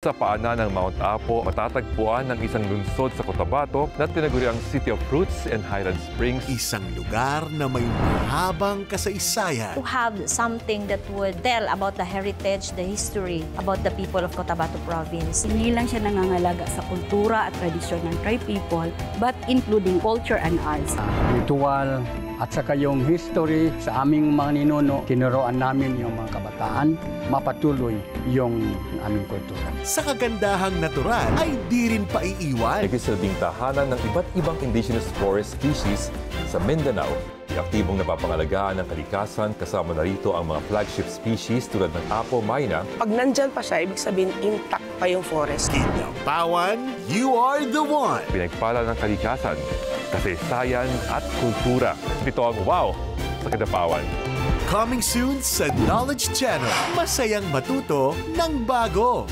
Sa paanan ng Mount Apo, matatagpuan ng isang lungsod sa Cotabato na tinaguriang City of Fruits and Highland Springs. Isang lugar na may mahabang kasaysayan. To have something that would tell about the heritage, the history, about the people of Cotabato Province. Hindi lang siya nangangalaga sa kultura at tradisyon ng tribe people, but including culture and arts. Ritual at saka yung history sa aming mga ninuno, tinuruan namin yung mga kabataan, mapatuloy yung aming kultura. Sa kagandahang natural ay di rin paiiwan. Nagsisilbing tahanan ng iba't ibang indigenous forest species sa Mindanao. Aktibong napapangalagaan ng kalikasan, kasama na rito ang mga flagship species tulad ng Apo Mayna. Pag nandyan pa siya, ibig sabihin intact pa yung forest. Kinabawan, you are the one. Pinagpala ng kalikasan, kasaysayan at kultura. Ito ang wow sa Kadapawan. Coming soon sa Knowledge Channel. Masayang matuto ng bago.